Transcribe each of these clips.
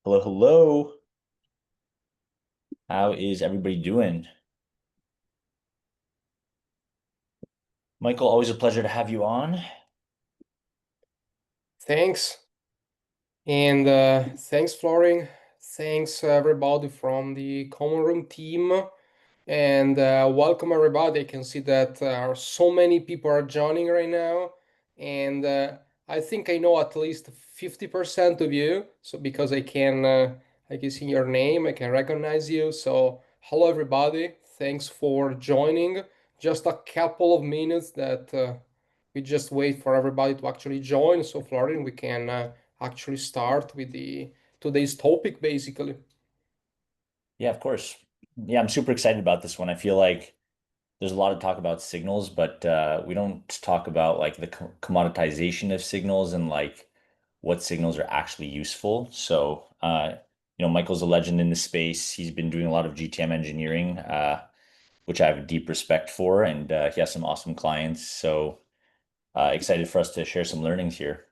Hello, hello. How is everybody doing? Michael, always a pleasure to have you on. Thanks. And thanks, Florin. Thanks, everybody from the Common Room team. And welcome, everybody. I can see that so many people are joining right now. And I think I know at least 50% of you. So because I can see your name, I can recognize you. So hello, everybody. Thanks for joining. Just a couple of minutes that we just wait for everybody to actually join. So, Florin, we can actually start with the today's topic, basically. Yeah, of course. Yeah, I'm super excited about this one. I feel like there's a lot of talk about signals, but we don't talk about like the commoditization of signals and like what signals are actually useful. So, Michael's a legend in the space. He's been doing a lot of GTM engineering, which I have a deep respect for, and he has some awesome clients. So, excited for us to share some learnings here.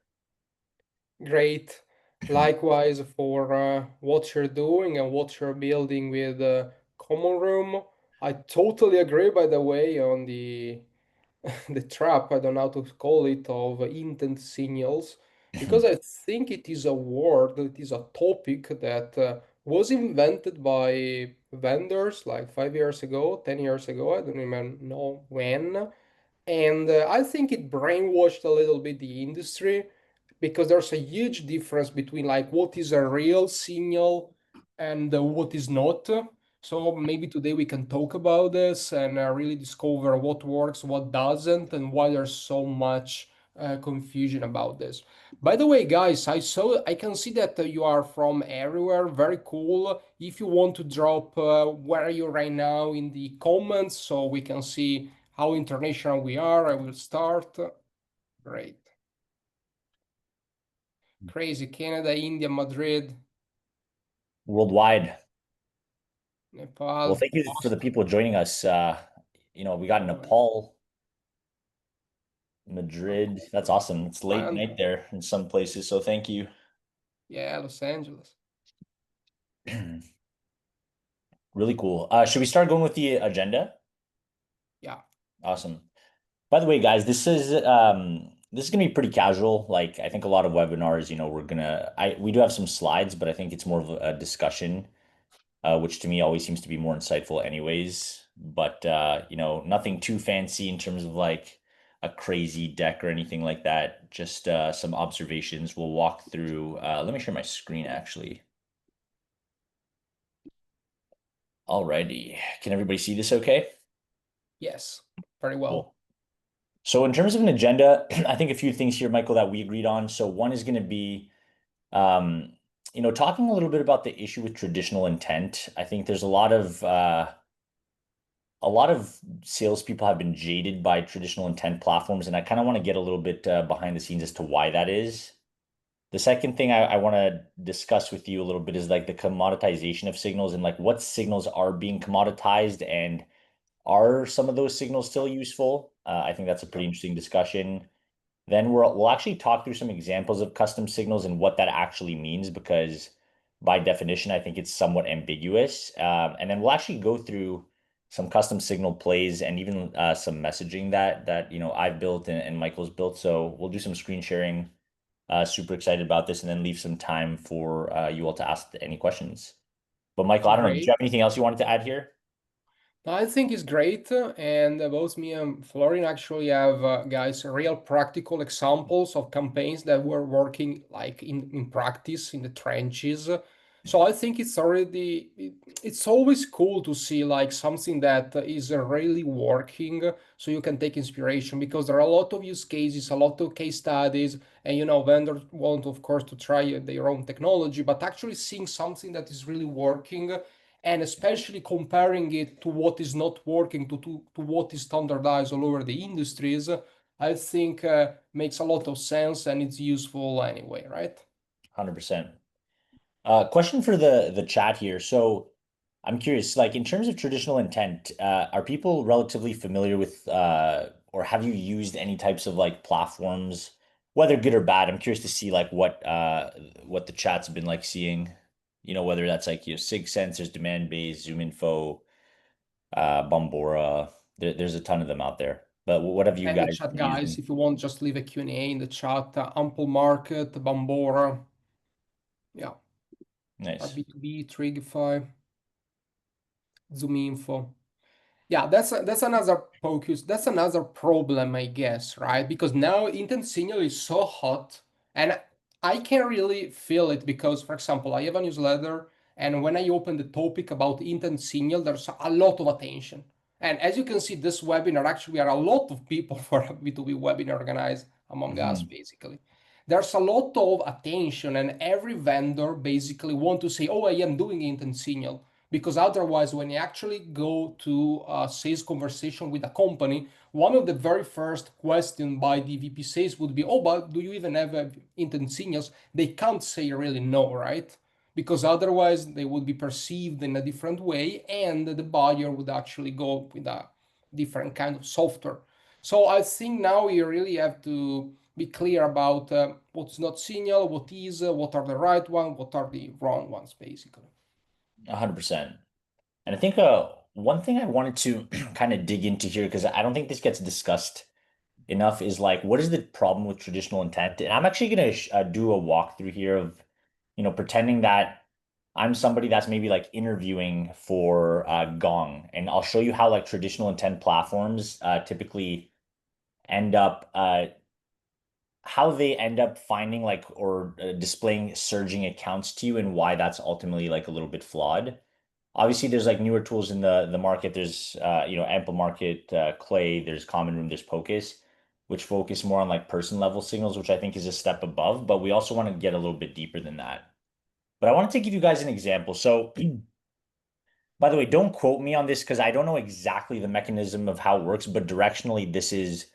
Great. Likewise for what you're doing and what you're building with Common Room. I totally agree, by the way, on the the trap, I don't know how to call it, of intent signals, because I think it is a word, it is a topic that was invented by vendors like 5 years ago, 10 years ago, I don't even know when. And I think it brainwashed a little bit the industry because there's a huge difference between like what is a real signal and what is not. So maybe today we can talk about this and really discover what works, what doesn't, and why there's so much confusion about this. By the way, guys, I can see that you are from everywhere. Very cool. If you want to drop where are you right now in the comments so we can see how international we are, I will start. Great. Crazy. Canada, India, Madrid, Worldwide. Well, Nepal. thank you for the Awesome. people joining us. We got Nepal, Madrid. That's awesome. It's late Iceland. night there in some places, so thank you. Yeah, Los Angeles. Really cool. Should we start going with the agenda? Yeah, Awesome. By the way, guys, this is gonna be pretty casual. Like I think a lot of webinars, we do have some slides, but I think it's more of a discussion, which to me always seems to be more insightful anyways. But nothing too fancy in terms of like a crazy deck or anything like that. Just some observations we'll walk through. Let me share my screen actually. Alrighty. Can everybody see this okay? yes, very well. Cool. So in terms of an agenda, I think a few things here, Michael, that we agreed on. So one is going to be um, talking a little bit about the issue with traditional intent. I think there's a lot of salespeople have been jaded by traditional intent platforms, and I kind of want to get a little bit behind the scenes as to why that is. The second thing I want to discuss with you a little bit is like the commoditization of signals and like what signals are being commoditized and are some of those signals still useful? I think that's a pretty interesting discussion. Then we'll actually talk through some examples of custom signals and what that actually means, because by definition, I think it's somewhat ambiguous. And then we'll actually go through some custom signal plays and even some messaging that I've built and Michael's built. So we'll do some screen sharing. Super excited about this, and then leave some time for you all to ask any questions. But Michael, I don't know. Did you Great. have anything else you wanted to add here? I think it's great, and both me and Florin actually have, guys, real practical examples of campaigns that were working like in practice in the trenches. So I think it's always cool to see like something that is really working, so you can take inspiration because there are a lot of use cases, a lot of case studies, and vendors want, of course, to try their own technology, but actually seeing something that is really working and especially comparing it to what is not working to what is standardized all over the industries, I think makes a lot of sense and it's useful anyway, right? 100%. Question for the chat here. So I'm curious, like in terms of traditional intent, are people relatively familiar with or have you used any types of like platforms, whether good or bad? I'm curious to see like what the chat's been like seeing. Whether that's like, Sig Sensors, Demand Base, Zoom Info, Bombora. There's a ton of them out there. But what have you And the guys chat, been guys, using? if you want, just leave a Q&A in the chat. Ample Market, Bambora, yeah, Nice. B2B, Trigify, Zoom Info. Yeah, that's another focus. That's another problem, I guess, right? Because now intent signal is so hot, and I can really feel it because, for example, I have a newsletter, and when I open the topic about intent signal, there's a lot of attention. And as you can see, this webinar actually are a lot of people for a B2B webinar organized among us, Hmm. basically. There's a lot of attention, and every vendor basically want to say, "Oh, I am doing intent signal." Because otherwise, when you actually go to a sales conversation with a company, one of the very first questions by the VP sales would be, "Oh, but do you even have intent signals?" They can't say really no, right? Because otherwise they would be perceived in a different way, and the buyer would actually go with a different kind of software. So I think now you really have to be clear about what's not signal, what is, what are the right ones, what are the wrong ones, basically. 100%. And I think one thing I wanted to kind of dig into here, because I don't think this gets discussed enough, is like, what is the problem with traditional intent? And I'm actually going to do a walkthrough here of, pretending that I'm somebody that's maybe like interviewing for Gong, and I'll show you how like traditional intent platforms typically end up how they end up finding like or displaying surging accounts to you and why that's ultimately like a little bit flawed. Obviously, there's like newer tools in the market. There's Ample Market, Clay, there's Common Room, there's Pocus, which focus more on like person level signals, which I think is a step above, but we also want to get a little bit deeper than that. But I wanted to give you guys an example. So, by the way, don't quote me on this because I don't know exactly the mechanism of how it works, but directionally, this is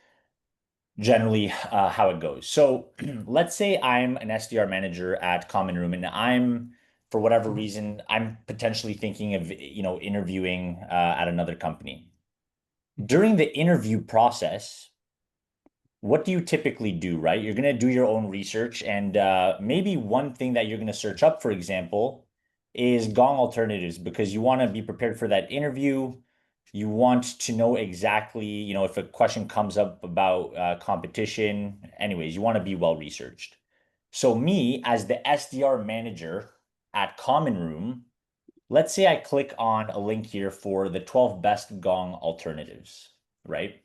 generally how it goes. So let's say I'm an SDR manager at Common Room and for whatever reason, I'm potentially thinking of, interviewing at another company. During the interview process, what do you typically do, right? You're going to do your own research, and maybe one thing that you're going to search up, for example, is Gong alternatives because you want to be prepared for that interview. You want to know exactly, if a question comes up about competition. Anyways, you want to be well researched. So, me as the SDR manager at Common Room, let's say I click on a link here for the 12 best Gong alternatives, right?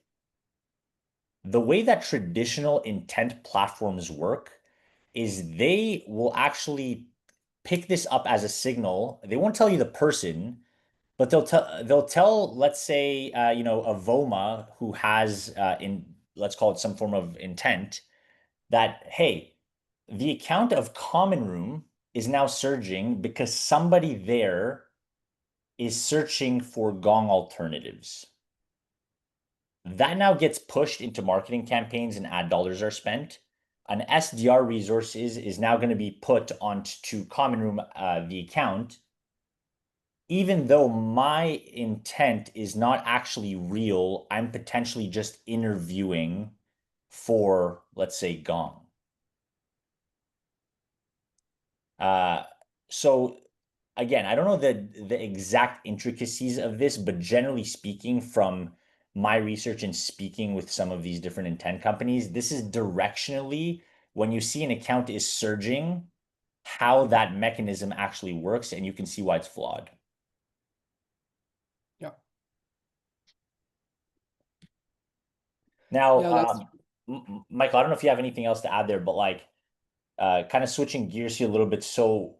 The way that traditional intent platforms work is they will actually pick this up as a signal. They won't tell you the person, but they'll tell, let's say, a Voma who has in let's call it some form of intent that, hey, the account of Common Room is now surging because somebody there is searching for Gong alternatives. That now gets pushed into marketing campaigns and ad dollars are spent. An SDR resources is now going to be put onto Common Room, the account, even though my intent is not actually real. I'm potentially just interviewing for, let's say, Gong. Uh, so again, I don't know the exact intricacies of this, but generally speaking, from my research and speaking with some of these different intent companies, this is directionally when you see an account is surging, how that mechanism actually works, and you can see why it's flawed. Yeah. Now, Yeah, that's Michael, I don't know if you have anything else to add there, but like kind of switching gears here a little bit. So,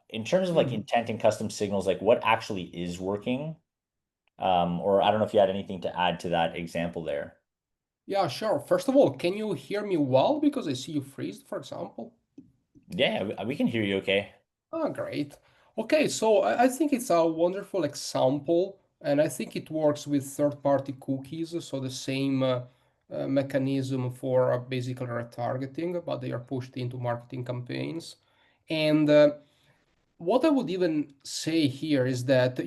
in terms of like mhm. intent and custom signals, like what actually is working? Or I don't know if you had anything to add to that example there. Yeah, sure. First of all, can you hear me well? Because I see you freeze, for example. Yeah, we can hear you okay. Ah, great. Okay, so I think it's a wonderful example, and I think it works with third-party cookies, so the same mechanism for basically retargeting, but they are pushed into marketing campaigns. And what I would even say here is that,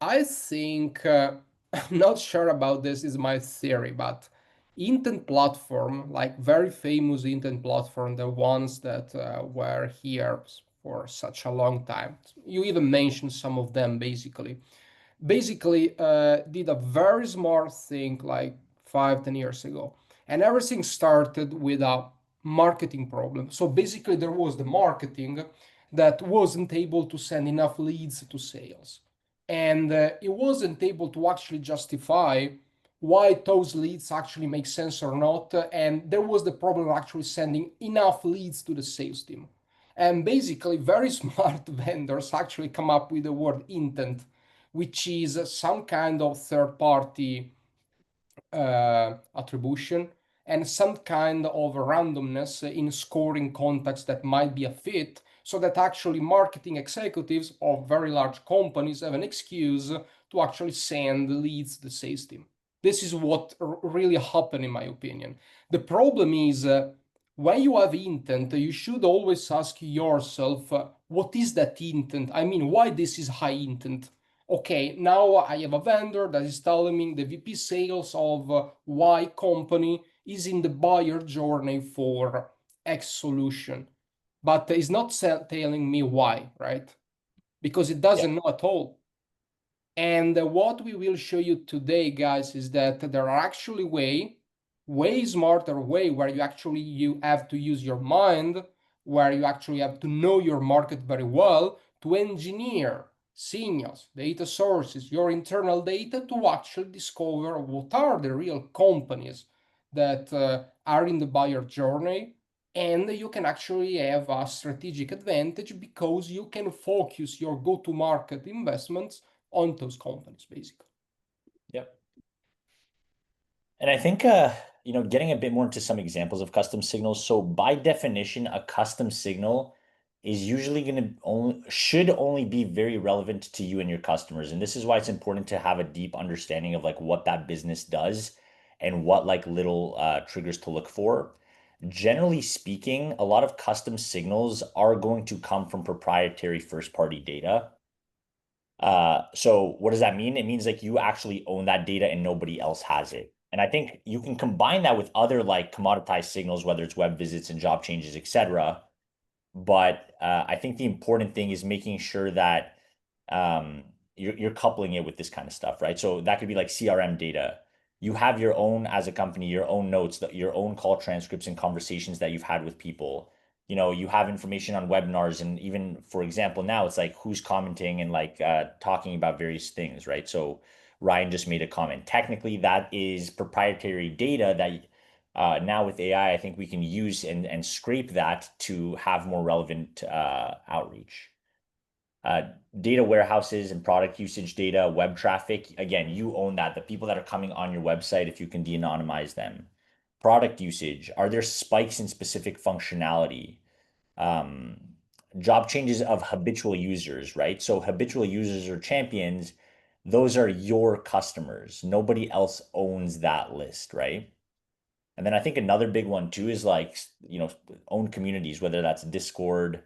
I think, I'm not sure about this, is my theory, but intent platform, like very famous intent platform, the ones that were here for such a long time. You even mentioned some of them basically did a very smart thing like 5, 10 years ago. And everything started with a marketing problem. So basically, there was the marketing that wasn't able to send enough leads to sales. And it wasn't able to actually justify why those leads actually make sense or not. And there was the problem of actually sending enough leads to the sales team. And basically, very smart vendors actually come up with the word intent, which is some kind of third party attribution and some kind of randomness in scoring contacts that might be a fit, so that actually marketing executives of very large companies have an excuse to actually send leads to the sales team. This is what really happened, in my opinion. The problem is when you have intent, you should always ask yourself, what is that intent? I mean, why this is high intent? Okay, now I have a vendor that is telling me the VP sales of Y company is in the buyer journey for X solution, but it's not telling me why, right? Because it Yeah. doesn't know at all. And what we will show you today, guys, is that there are actually way smarter way where you have to use your mind, where you actually have to know your market very well to engineer signals, data sources, your internal data to actually discover what are the real companies that are in the buyer journey. And you can actually have a strategic advantage because you can focus your go-to-market investments on those companies, basically. Yep. And I think, getting a bit more into some examples of custom signals. So by definition, a custom signal is usually going to should only be very relevant to you and your customers. And this is why it's important to have a deep understanding of like what that business does and what like little triggers to look for. Generally speaking, a lot of custom signals are going to come from proprietary first party data. So what does that mean? It means like you actually own that data and nobody else has it. And I think you can combine that with other like commoditized signals, whether it's web visits and job changes, etc. But I think the important thing is making sure that you're coupling it with this kind of stuff, right? So that could be like CRM data. You have your own, as a company, your own notes, your own call transcripts and conversations that you've had with people. You have information on webinars, and even, for example, now it's like who's commenting and like talking about various things, right? So Ryan just made a comment. Technically, that is proprietary data that now with AI, I think we can use and scrape that to have more relevant outreach. Uh, Data warehouses and product usage data, web traffic. Again, you own that. The people that are coming on your website, if you can de-anonymize them. Product usage. Are there spikes in specific functionality? Um, Job changes of habitual users, right? So habitual users or champions, those are your customers. Nobody else owns that list, right? And then I think another big one too is like, own communities, whether that's Discord,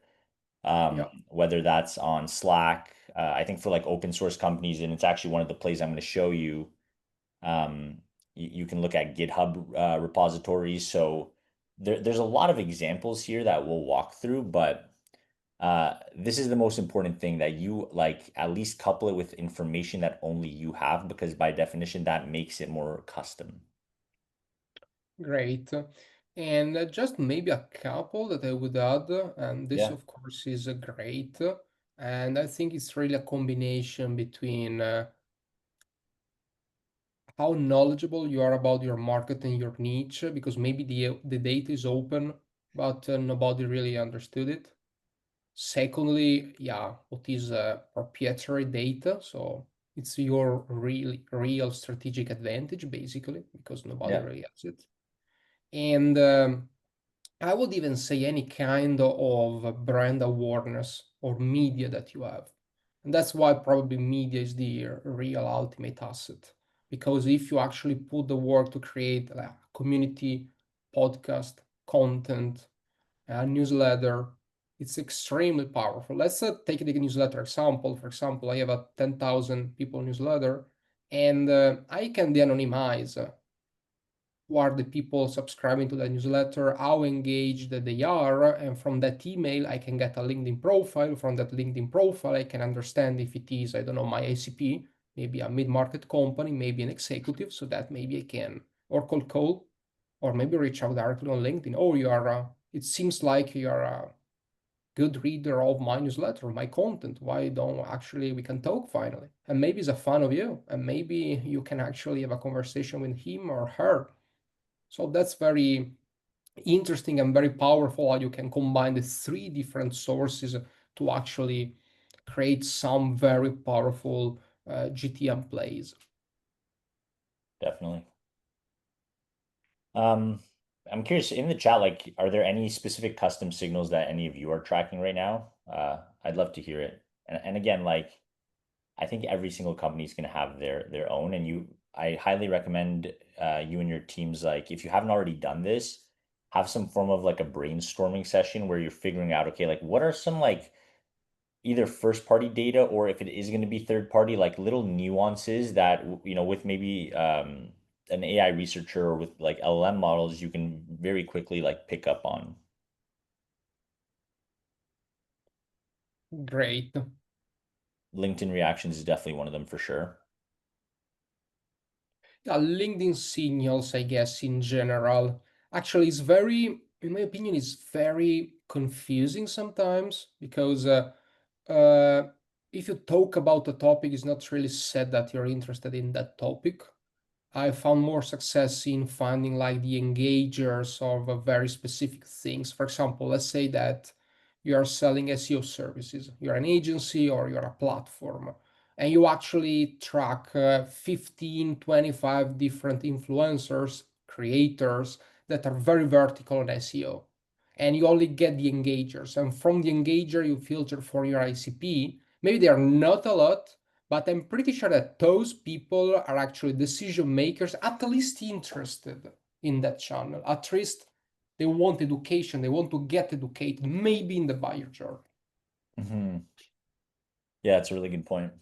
Yeah, whether that's on Slack. I think for like open source companies, and it's actually one of the plays I'm going to show you. You can look at GitHub repositories. So there's a lot of examples here that we'll walk through, but this is the most important thing, that you like at least couple it with information that only you have, because by definition, that makes it more custom. great. And just maybe a couple that I would add, and this, Yeah. of course, is great. And I think it's really a combination between how knowledgeable you are about your market and your niche, because maybe the data is open, but nobody really understood it. Secondly, yeah, what is proprietary data? So it's your real strategic advantage, basically, because nobody Yeah. really has it. And I would even say any kind of brand awareness or media that you have. And that's why probably media is the real ultimate asset. Because if you actually put the work to create a community podcast, content, a newsletter, it's extremely powerful. Let's take the newsletter example. For example, I have a 10,000 people newsletter, and I can de-anonymize who are the people subscribing to the newsletter, how engaged they are, and from that email I can get a LinkedIn profile. From that LinkedIn profile I can understand if it is, I don't know, my ICP, maybe a mid-market company, maybe an executive, so that maybe I can or cold call or maybe reach out directly on LinkedIn. Oh, you are it seems like you are a good reader of my newsletter, my content. Why don't actually we can talk finally? And maybe he's a fan of you, and maybe you can actually have a conversation with him or her. So that's very interesting and very powerful how you can combine the three different sources to actually create some very powerful GTM plays. Definitely. Um, I'm curious in the chat, like, are there any specific custom signals that any of you are tracking right now? I'd love to hear it. And again, like, I think every single company is going to have their own, and I highly recommend you and your teams, like, if you haven't already done this, have some form of like a brainstorming session where you're figuring out, okay, like, what are some like either first party data, or if it is going to be third party, like little nuances that, with maybe an AI researcher or with like LLM models, you can very quickly like pick up on. Great. LinkedIn reactions is definitely one of them for sure. Yeah, LinkedIn signals, I guess, in general, actually is very, in my opinion, is very confusing sometimes because uh, if you talk about a topic, it's not really said that you're interested in that topic. I found more success in finding like the engagers of a very specific things. For example, let's say that you are selling SEO services, you're an agency or you're a platform, and you actually track 15, 25 different influencers, creators that are very vertical on SEO. And you only get the engagers. And from the engager, you filter for your ICP. Maybe they are not a lot, but I'm pretty sure that those people are actually decision makers, at least interested in that channel. At least they want education, they want to get educated, maybe in the buyer journey. Hmm. Yeah, it's a really good point.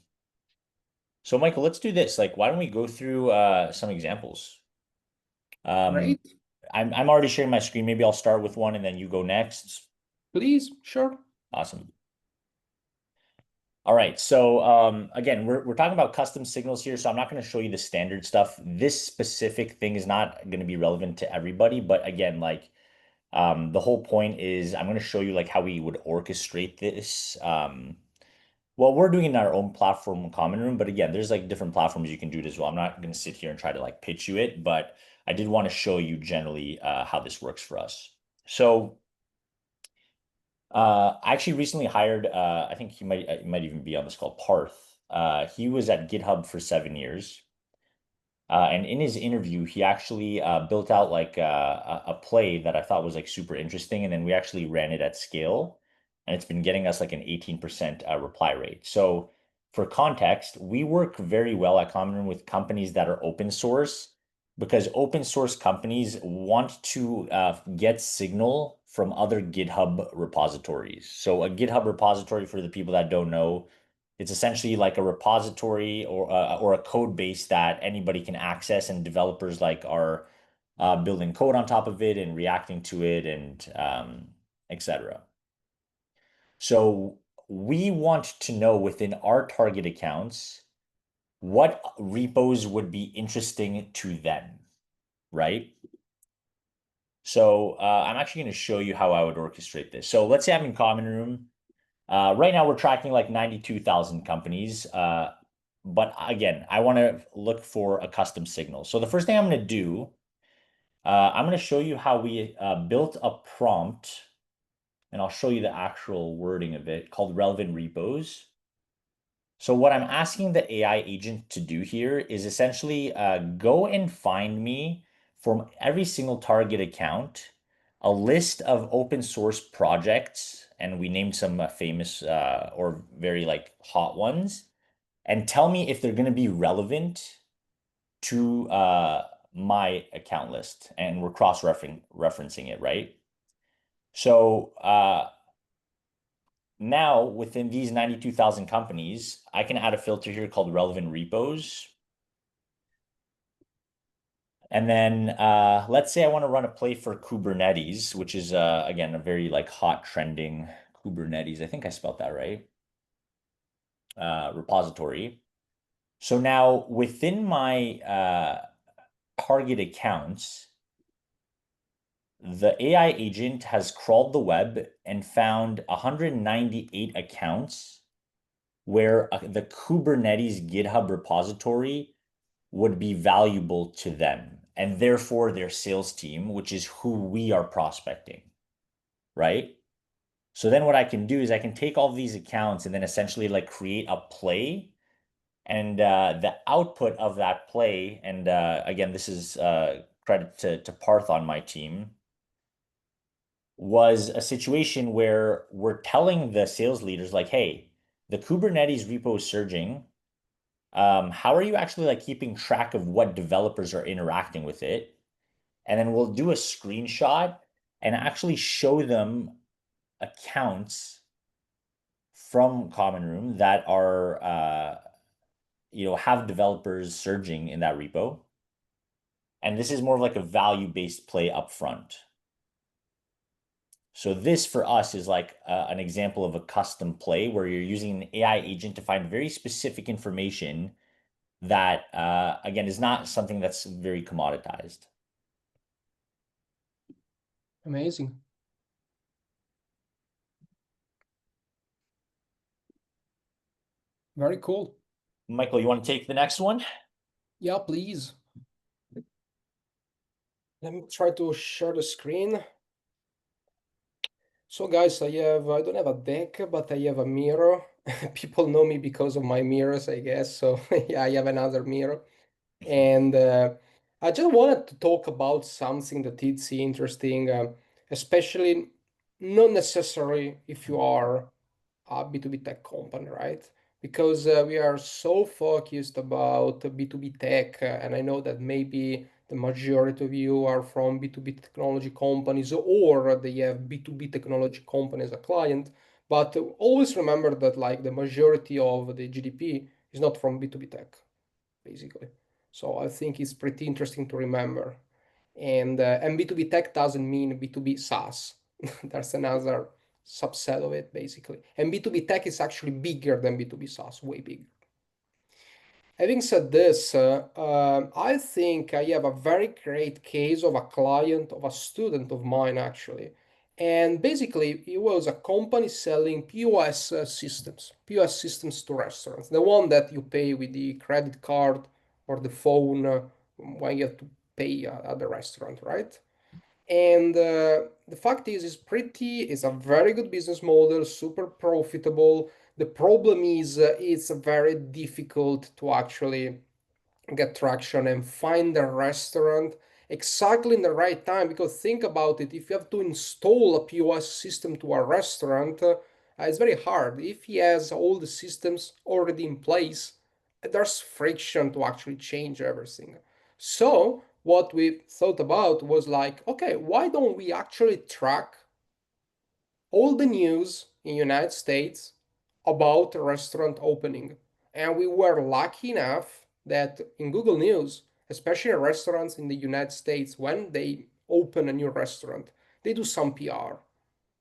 So, Michael, let's do this. Like, why don't we go through some examples? Um, Great. I'm already sharing my screen. Maybe I'll start with one and then you go next. Please, sure. Awesome. All right. So again, we're talking about custom signals here, so I'm not going to show you the standard stuff. This specific thing is not going to be relevant to everybody, but again, like the whole point is I'm going to show you like how we would orchestrate this. Well, we're doing it in our own platform common room, but again, there's like different platforms you can do it as well. I'm not going to sit here and try to like pitch you it, but I did want to show you generally how this works for us. So I actually recently hired, I think he might even be on this call, Parth. He was at GitHub for 7 years. And in his interview, he actually built out like a play that I thought was like super interesting. And then we actually ran it at scale. And it's been getting us like an 18% reply rate. So for context, we work very well at Common Room with companies that are open source because open source companies want to get signal from other GitHub repositories. So a GitHub repository, for the people that don't know, it's essentially like a repository or a code base that anybody can access, and developers like are building code on top of it and reacting to it and etc. So we want to know within our target accounts what repos would be interesting to them, right? So I'm actually going to show you how I would orchestrate this. So let's say I'm in Common Room. Right now, we're tracking like 92,000 companies. But again, I want to look for a custom signal. So the first thing I'm going to do, I'm going to show you how we built a prompt, and I'll show you the actual wording of it called relevant repos. So what I'm asking the AI agent to do here is essentially go and find me from every single target account a list of open source projects, and we named some famous or very like hot ones, and tell me if they're going to be relevant to my account list, and we're referencing it, right? So now within these 92,000 companies, I can add a filter here called relevant repos. And then let's say I want to run a play for Kubernetes, which is again a very like hot trending Kubernetes. I think I spelled that right. Repository. So now within my target accounts, the AI agent has crawled the web and found 198 accounts where the Kubernetes GitHub repository would be valuable to them and therefore their sales team, which is who we are prospecting, right? So then what I can do is I can take all these accounts and then essentially like create a play and the output of that play, and again, this is credit to Parth on my team, was a situation where we're telling the sales leaders like, hey, the Kubernetes repo is surging. How are you actually like keeping track of what developers are interacting with it? And then we'll do a screenshot and actually show them accounts from Common Room that are have developers surging in that repo. And this is more of like a value-based play upfront. So this for us is like an example of a custom play where you're using an AI agent to find very specific information that, again, is not something that's very commoditized. Amazing. Very cool. Michael, you want to take the next one? Yeah, please. Let me try to share the screen. So guys, I don't have a deck, but I have a mirror. People know me because of my mirrors, I guess. So yeah, I have another mirror. And I just wanted to talk about something that is interesting, especially not necessarily if you are a B2B tech company, right? Because we are so focused about B2B tech, and I know that maybe the majority of you are from B2B technology companies or they have B2B technology company as a client. But always remember that like the majority of the GDP is not from B2B tech, basically. So I think it's pretty interesting to remember. And B2B tech doesn't mean B2B SaaS. That's another subset of it, basically. And B2B tech is actually bigger than B2B SaaS, way bigger. Having said this, I think I have a very great case of a client, of a student of mine, actually. And basically, it was a company selling POS POS systems to restaurants, the one that you pay with the credit card or the phone when you have to pay at the restaurant, right? And the fact is, it's a very good business model, super profitable. The problem is, it's very difficult to actually get traction and find a restaurant exactly in the right time. Because think about it, if you have to install a POS system to a restaurant, it's very hard. If he has all the systems already in place, there's friction to actually change everything. So what we thought about was like, okay, why don't we actually track all the news in United States about a restaurant opening? And we were lucky enough that in Google News, especially restaurants in the United States, when they open a new restaurant, they do some PR,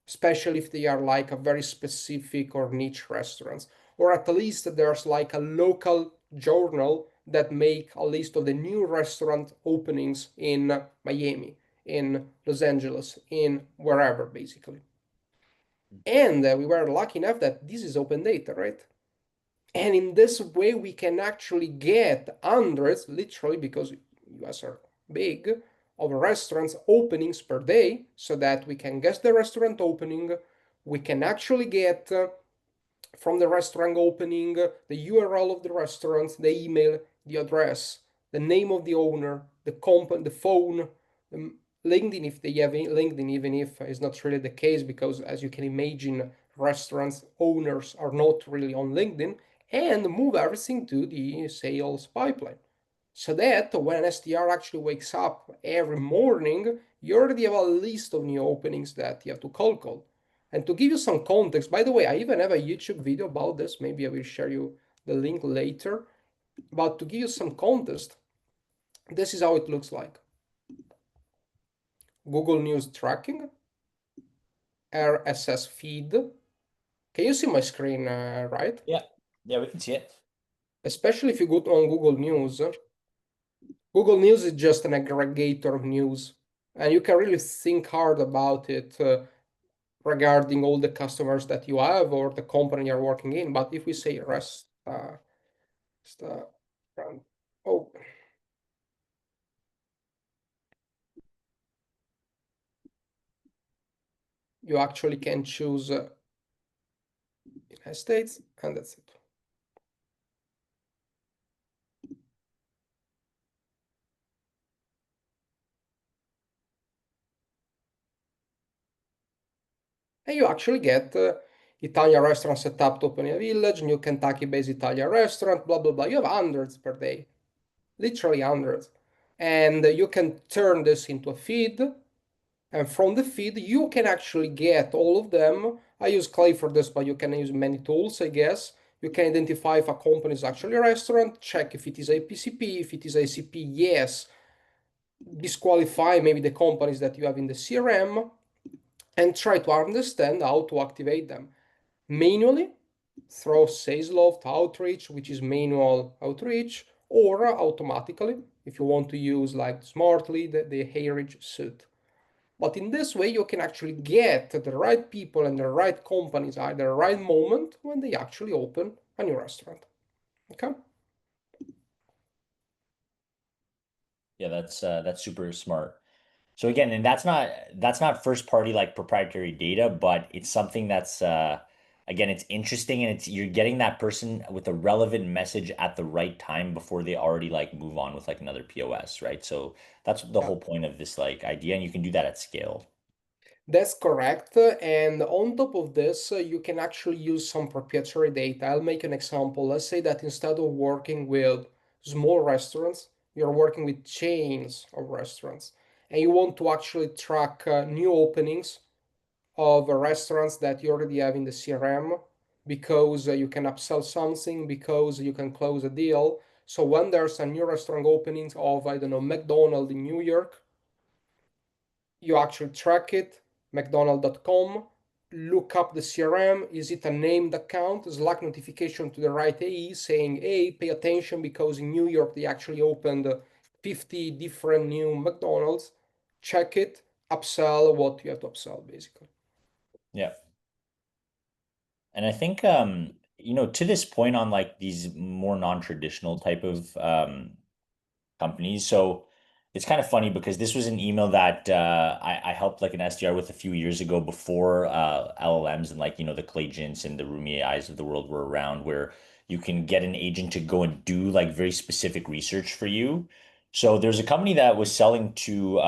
especially if they are like a very specific or niche restaurants, or at least there's like a local journal that make a list of the new restaurant openings in Miami, in Los Angeles, in wherever, basically. And we were lucky enough that this is open data, right? And in this way, we can actually get hundreds, literally, because US are big, of restaurants openings per day, so that we can guess the restaurant opening. We can actually get from the restaurant opening the URL of the restaurant, the email, the address, the name of the owner, the company, the phone, LinkedIn if they have LinkedIn, even if it's not really the case, because as you can imagine, restaurants owners are not really on LinkedIn, and move everything to the sales pipeline. So that when an SDR actually wakes up every morning, you already have a list of new openings that you have to cold call. And to give you some context, by the way, I even have a YouTube video about this. Maybe I will share you the link later. But to give you some context, This is how it looks like. Google News tracking, RSS feed. Can you see my screen, right? Yeah. Yeah, we can see it. Especially if you go on Google News. Google News is just an aggregator of news, and you can really think hard about it regarding all the customers that you have or the company you're working in. But if we say rest, oh, you actually can choose United States, and that's it. And you actually get Italian restaurant set up to open in a village, new Kentucky-based Italian restaurant, blah blah blah. You have hundreds per day, literally hundreds, and you can turn this into a feed. And from the feed, you can actually get all of them. I use Clay for this, but you can use many tools, I guess. You can identify if a company is actually a restaurant, check if it is a PCP. If it is ACP, yes. Disqualify maybe the companies that you have in the CRM and try to understand how to activate them manually through Salesloft outreach, which is manual outreach, or automatically if you want to use like smartly the Hayrage suite. But in this way, you can actually get the right people and the right companies at the right moment when they actually open a new restaurant. Okay? Yeah, that's super smart. So again, and that's not first party like proprietary data, but it's something that's again, it's interesting and it's you're getting that person with a relevant message at the right time before they already like move on with like another POS, right? So that's the Yeah. whole point of this like idea, and you can do that at scale. That's correct. And on top of this, you can actually use some proprietary data. I'll make an example. Let's say that instead of working with small restaurants, you're working with chains of restaurants, and you want to actually track new openings of restaurants that you already have in the CRM because you can upsell something, because you can close a deal. So when there's a new restaurant opening of, I don't know, McDonald's in New York, you actually track it, mcdonald.com, look up the CRM. Is it a named account? Slack notification to the right AE saying, hey, pay attention because in New York they actually opened 50 different new McDonald's. Check it, upsell what you have to upsell, basically. Yeah. And I think to this point on like these more non-traditional type of companies. So it's kind of funny because this was an email that I helped like an SDR with a few years ago before LLMs and like, the Clay Gents and the Rumi AIs of the world were around, where you can get an agent to go and do like very specific research for you. So there's a company that was selling to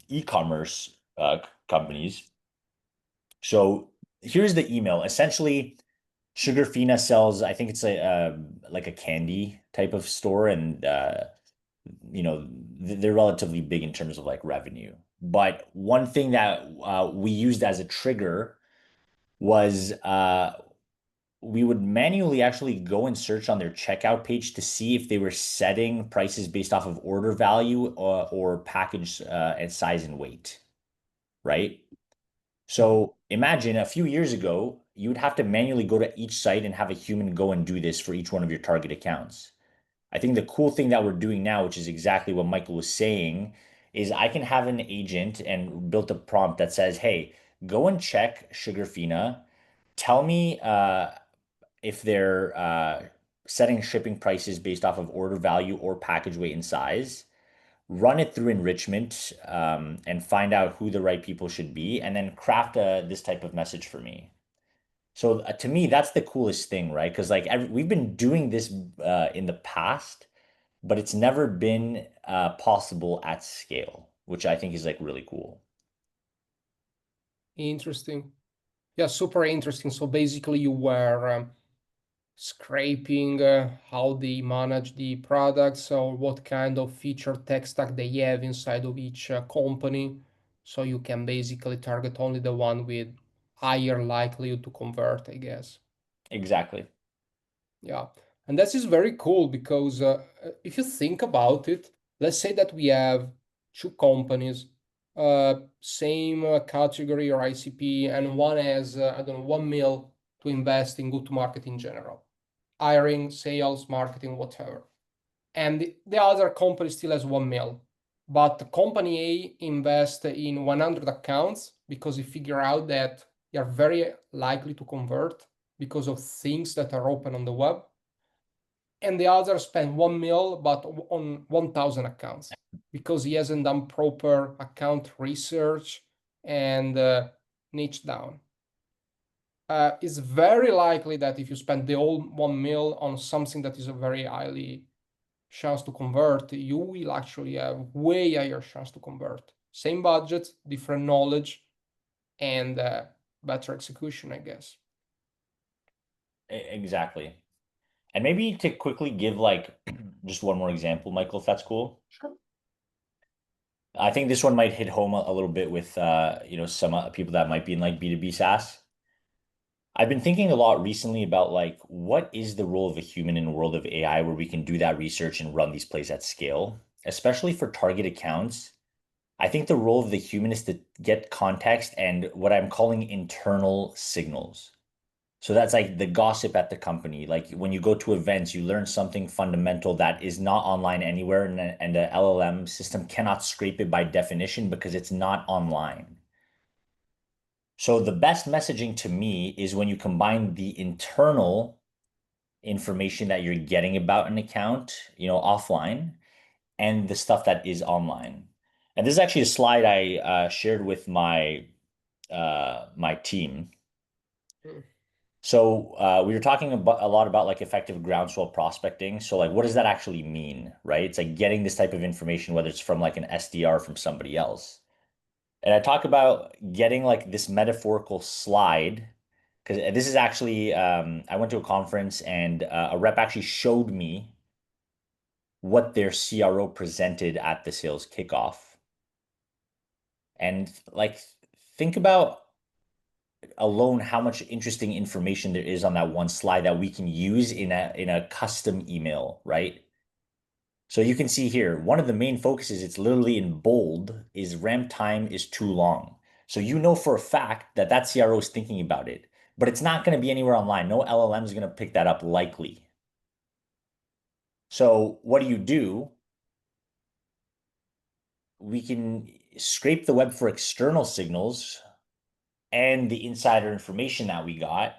e-commerce companies. So here's the email. Essentially, Sugarfina sells, I think it's like a candy type of store, and they're relatively big in terms of like revenue. But one thing that we used as a trigger was we would manually actually go and search on their checkout page to see if they were setting prices based off of order value or package and size and weight, right? So imagine a few years ago, you would have to manually go to each site and have a human go and do this for each one of your target accounts. I think the cool thing that we're doing now, which is exactly what Michael was saying, is I can have an agent and built a prompt that says, hey, go and check Sugarfina. Tell me if they're setting shipping prices based off of order value or package weight and size. Run it through enrichment and find out who the right people should be, and then craft this type of message for me. So to me, that's the coolest thing, right? Because like we've been doing this in the past, but it's never been possible at scale, which I think is like really cool. Interesting. Yeah, super interesting. So basically, you were scraping how they manage the products or what kind of feature tech stack they have inside of each company. So you can basically target only the one with higher likelihood to convert, I guess. Exactly. Yeah. And this is very cool because if you think about it, Let's say that we have two companies, same category or ICP, and one has, I don't know, 1 mil to invest in go-to-market in general, hiring, sales, marketing, whatever. And the other company still has 1 mil. But the company A invests in 100 accounts because he figure out that they are very likely to convert because of things that are open on the web. And the other spend 1 mil, but on 1,000 accounts because he hasn't done proper account research and niche down. It's very likely that if you spend the whole 1 mil on something that is a very highly chance to convert, you will actually have way higher chance to convert. Same budget, different knowledge, and better execution, I guess. Exactly. And maybe to quickly give like just one more example, Michael, if that's cool. Sure. I think this one might hit home a little bit with some people that might be in like B2B SaaS. I've been thinking a lot recently about like what is the role of a human in a world of AI where we can do that research and run these plays at scale, especially for target accounts. I think the role of the human is to get context and what I'm calling internal signals. So that's like the gossip at the company. Like when you go to events, you learn something fundamental that is not online anywhere, and the LLM system cannot scrape it by definition because it's not online. So the best messaging to me is when you combine the internal information that you're getting about an account, offline, and the stuff that is online. And this is actually a slide I shared with my team. Mm. So we were talking about a lot about like effective groundswell prospecting. So like, what does that actually mean, right? It's like getting this type of information, whether it's from like an SDR from somebody else. And I talk about getting like this metaphorical slide because this is actually I went to a conference and a rep actually showed me what their CRO presented at the sales kickoff. And like, think about alone how much interesting information there is on that one slide that we can use in a custom email, right? So you can see here, one of the main focuses, it's literally in bold, is ramp time is too long. So you know for a fact that that CRO is thinking about it, but it's not going to be anywhere online. No LLM is going to pick that up likely. So what do? We can scrape the web for external signals and the insider information that we got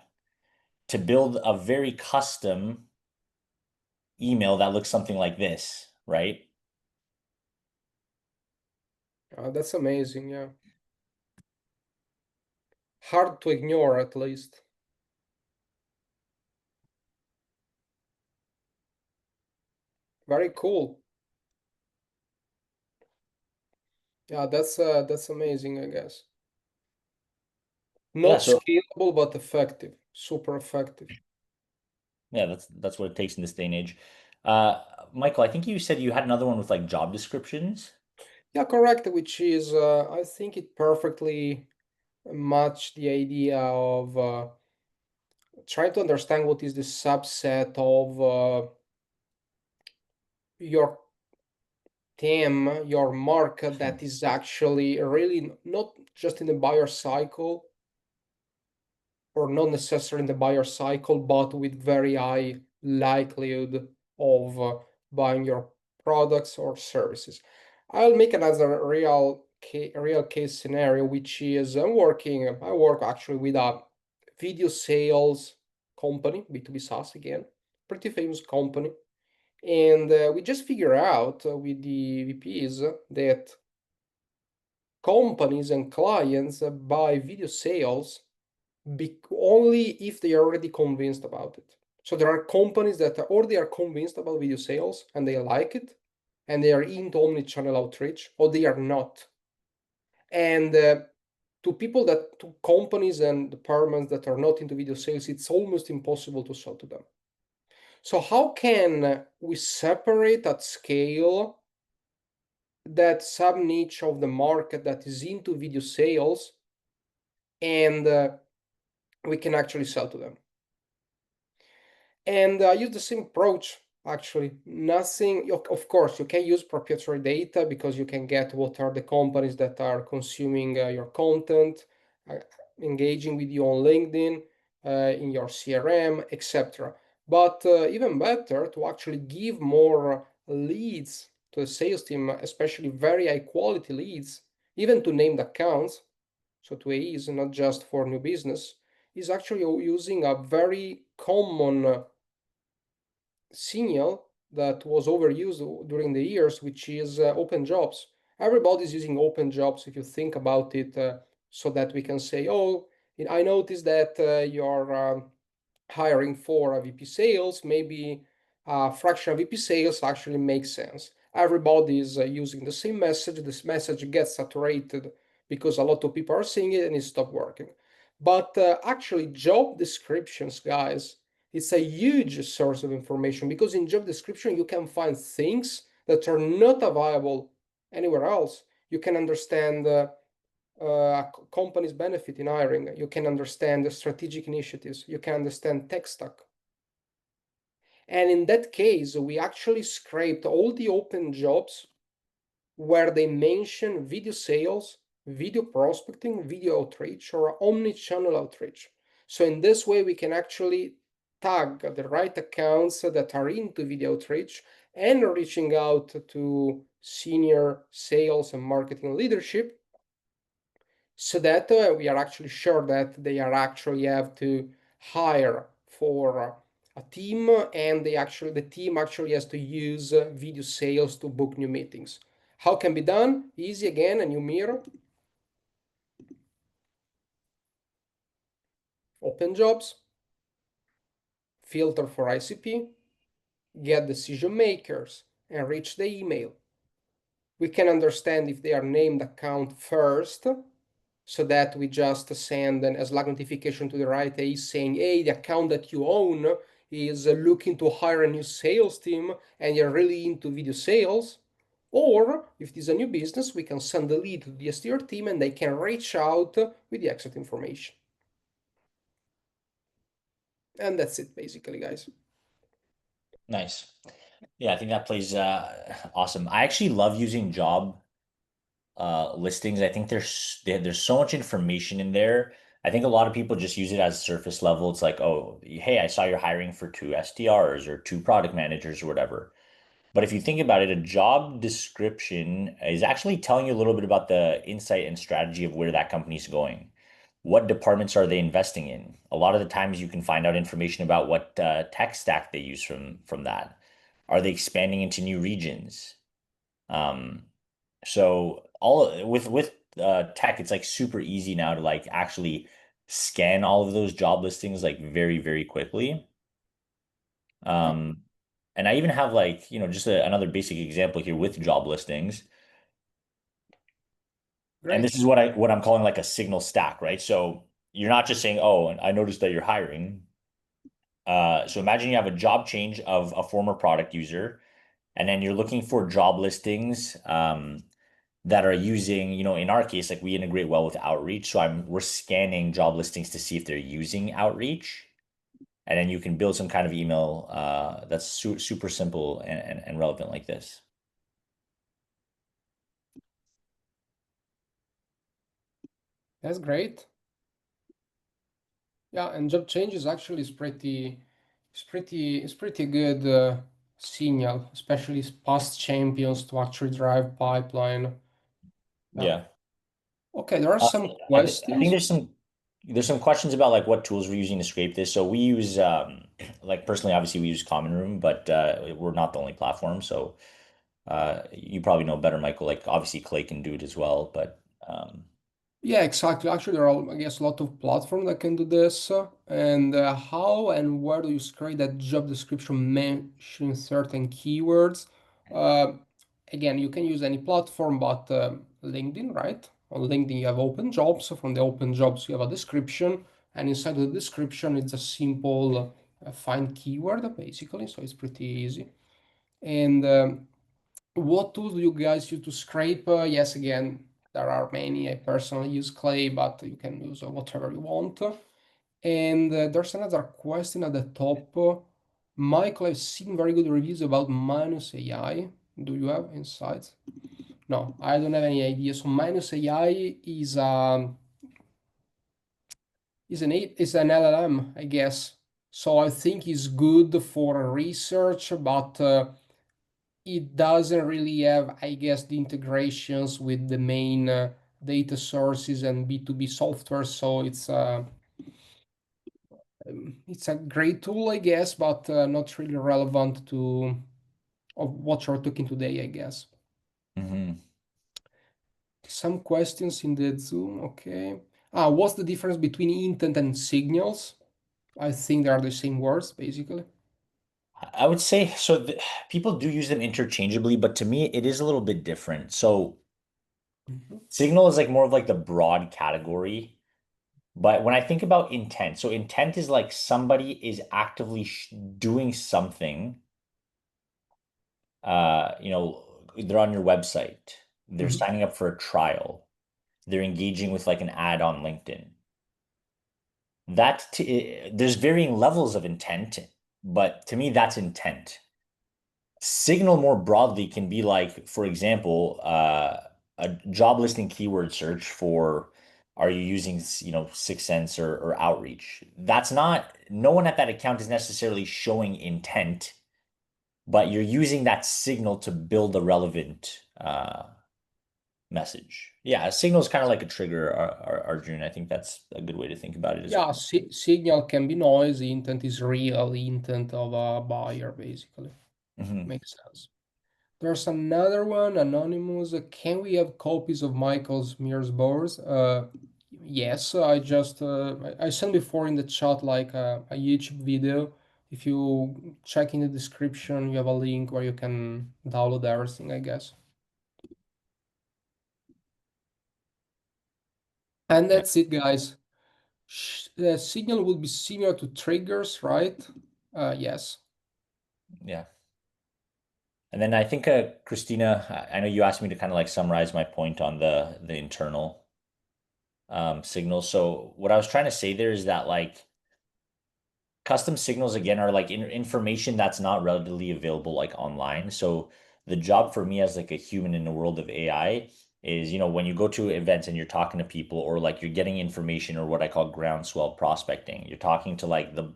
to build a very custom email that looks something like this, right? That's amazing, yeah. Hard to ignore, at least. Very cool. Yeah, that's amazing, I guess. Yeah, Not so scalable, but effective. Super effective. yeah, that's what it takes in this day and age. Uh, Michael, I think you said you had another one with like job descriptions. Yeah, correct, which is, I think it perfectly match the idea of trying to understand what is the subset of your TAM, your market that is actually really not just in the buyer cycle or not necessarily in the buyer cycle, but with very high likelihood of buying your products or services. I'll make another real case scenario, which is I work actually with a video sales company, B2B SaaS again, pretty famous company. And we just figure out with the VPs that companies and clients buy video sales only if they are already convinced about it. So there are companies that are already are convinced about video sales and they like it and they are into omni-channel outreach, or they are not. And to companies and departments that are not into video sales, it's almost impossible to sell to them. So how can we separate at scale that sub niche of the market that is into video sales and we can actually sell to them? And I use the same approach. Actually, nothing. Of course, you can use proprietary data because you can get what are the companies that are consuming your content, uh, engaging with you on LinkedIn, in your CRM, etc. But even better to actually give more leads to the sales team, especially very high quality leads, even to named accounts. So to AEs, not just for new business, is actually using a very common signal that was overused during the years, which is open jobs. Everybody's using open jobs if you think about it, so that we can say, oh, I noticed that you're hiring for a VP sales, maybe a fraction of VP sales actually makes sense. Everybody is using the same message. This message gets saturated because a lot of people are seeing it and it stopped working. But actually, job descriptions, guys, it's a huge source of information because in job description you can find things that are not available anywhere else. You can understand companies benefit in hiring. You can understand the strategic initiatives. You can understand tech stack. And in that case, we actually scraped all the open jobs where they mention video sales, video prospecting, video outreach, or omni-channel outreach. So in this way, we can actually tag the right accounts that are into video outreach and reaching out to senior sales and marketing leadership so that we are actually sure that they are actually have to hire for a team and the team actually has to use video sales to book new meetings. How can be done? Easy again, a new mirror, open jobs, filter for ICP, get decision makers, and reach the email. We can understand if they are named account first so that we just send a Slack notification to the right AE saying, hey, the account that you own is looking to hire a new sales team and you're really into video sales. Or if it is a new business, we can send the lead to the SDR team and they can reach out with the exit information. And that's it, basically, guys. Nice. Yeah, I think that plays awesome. I actually love using job listings. I think there's so much information in there. I think a lot of people just use it as surface level. It's like, oh, hey, I saw you're hiring for two SDRs or two product managers or whatever. But if you think about it, a job description is actually telling you a little bit about the insight and strategy of where that company's going. What departments are they investing in? A lot of the times you can find out information about what tech stack they use from that. Are they expanding into new regions? Um, so all with tech, it's like super easy now to like actually scan all of those job listings like very, very quickly. Yeah, Um, and I even have like, just another basic example here with job listings. And this great. is what I'm calling like a signal stack, right? So you're not just saying, "Oh, and I noticed that you're hiring." So imagine you have a job change of a former product user, and then you're looking for job listings that are using, in our case, like we integrate well with Outreach. So we're scanning job listings to see if they're using Outreach. And then you can build some kind of email that's super simple and relevant like this. That's great. Yeah, and job changes actually is pretty good signal, especially past champions to actually drive pipeline. Yeah. Yeah. Okay, there are Uh, some I think questions. there's some questions about like what tools we're using to scrape this. So we use like personally, obviously we use Common Room, but we're not the only platform. So you probably know better, Michael. Like obviously Clay can do it as well, but Yeah, exactly. Actually, there are, I guess, a lot of platforms that can do this. And how and where do you scrape that job description mentioning certain keywords? Uh, Again, you can use any platform, but LinkedIn, right? On LinkedIn, you have open jobs. So from the open jobs, you have a description, and inside the description, it's a simple find keyword, basically. So it's pretty easy. And what tools do you guys use to scrape? Yes, again, there are many. I personally use Clay, but you can use whatever you want. And there's another question at the top. Michael, I've seen very good reviews about Minus AI. Do you have insights? No, I don't have any idea. So Minus AI is an LLM, I guess. So I think it's good for research, but it doesn't really have, I guess, the integrations with the main data sources and B2B software. So it's a great tool, I guess, but not really relevant to of what you're talking today, I guess. Hmm. Some questions in the Zoom, okay. What's the difference between intent and signals? I think they are the same words, basically. I would say so. People do use them interchangeably, but to me, it is a little bit different. So Mhm. signal is like more of like the broad category. But when I think about intent, so intent is like somebody is actively doing something. They're on your website. They're Mhm. signing up for a trial. They're engaging with like an ad on LinkedIn. There's varying levels of intent, but to me, that's intent. Signal more broadly can be like, for example, a job listing keyword search for are you using, 6sense or outreach? That's not, no one at that account is necessarily showing intent, but you're using that signal to build a relevant message. Yeah, a signal is kind of like a trigger, Arjun. I think that's a good way to think about it as well. Yeah, signal can be noise, intent is real intent of a buyer, basically. Hmm. Makes sense. There's another one, anonymous. Can we have copies of Michael's mirrors boards? Yes, I sent before in the chat like a YouTube video. If you check in the description, you have a link where you can download everything, I guess. And Yeah, that's it, guys. The signal will be similar to triggers, right? Yes. yeah. And then I think, Christina, I know you asked me to kind of like summarize my point on the internal signals. So what I was trying to say there is that like custom signals again are like information that's not readily available like online. So the job for me as like a human in the world of AI is, when you go to events and you're talking to people or like you're getting information or what I call groundswell prospecting, you're talking to like the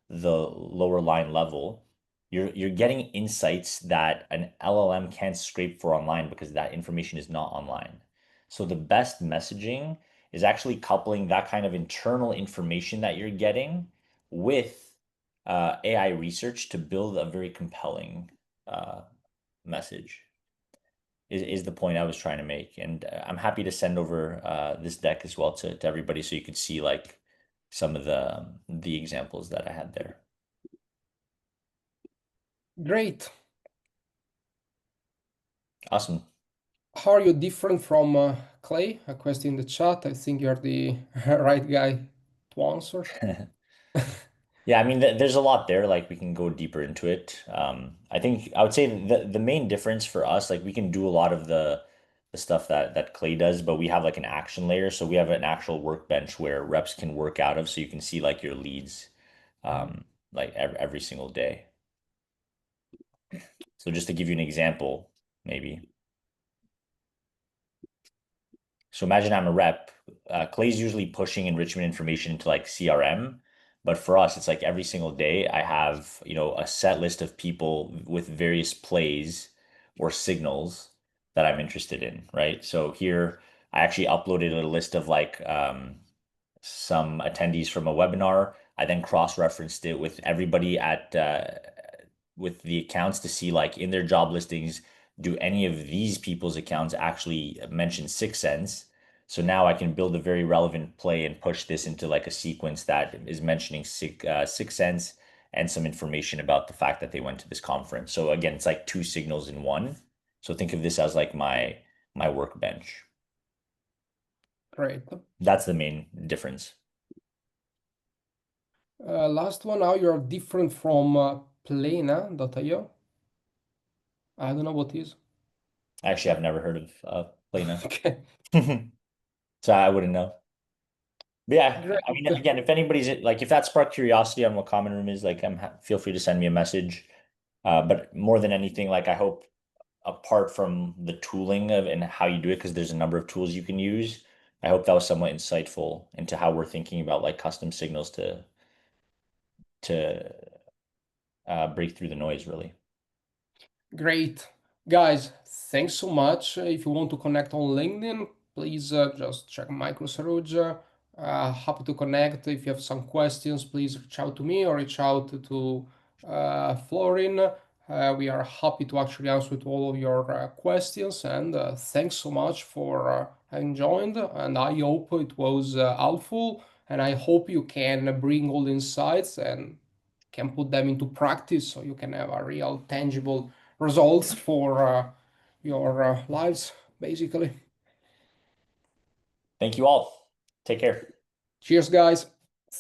lower line level. You're getting insights that an LLM can't scrape for online because that information is not online. So the best messaging is actually coupling that kind of internal information that you're getting with AI research to build a very compelling uh, message is the point I was trying to make. And I'm happy to send over this deck as well to everybody so you could see like some of the examples that I had there. Great. Awesome. How are you different from Clay? A question in the chat. I think you're the right guy to answer. Yeah, I mean, there's a lot there. Like we can go deeper into it. I think I would say the main difference for us, like we can do a lot of the stuff that Clay does, but we have like an action layer. So we have an actual workbench where reps can work out of, so you can see like your leads, like every single day. So just to give you an example, maybe. So imagine I'm a rep. Clay's usually pushing enrichment information into like CRM, but for us, it's like every single day I have, a set list of people with various plays or signals that I'm interested in, right? So here I actually uploaded a list of like some attendees from a webinar. I then cross-referenced it with everybody at with the accounts to see like in their job listings, do any of these people's accounts actually mention 6sense? So now I can build a very relevant play and push this into like a sequence that is mentioning 6sense and some information about the fact that they went to this conference. So again, it's like two signals in one. So think of this as like my workbench. Great. That's the main difference. Last one, how you're different from Plena.io. I don't know what is. Actually, I've never heard of Plana. Okay. So I wouldn't know. But yeah, I mean, Great. again, if anybody's like, if that sparked curiosity on what Common Room is, like, feel free to send me a message. But more than anything, like, I hope apart from the tooling of and how you do it, because there's a number of tools you can use, I hope that was somewhat insightful into how we're thinking about like custom signals to break through the noise, really. Great. Guys, thanks so much. If you want to connect on LinkedIn, please just check Michael Saruggia. Happy to connect. If you have some questions, please reach out to me or reach out to Florin. We are happy to actually answer to all of your questions. And thanks so much for having joined. And I hope it was helpful. And I hope you can bring all the insights and can put them into practice so you can have a real tangible results for your lives, basically. Thank you all. Take care. Cheers, guys.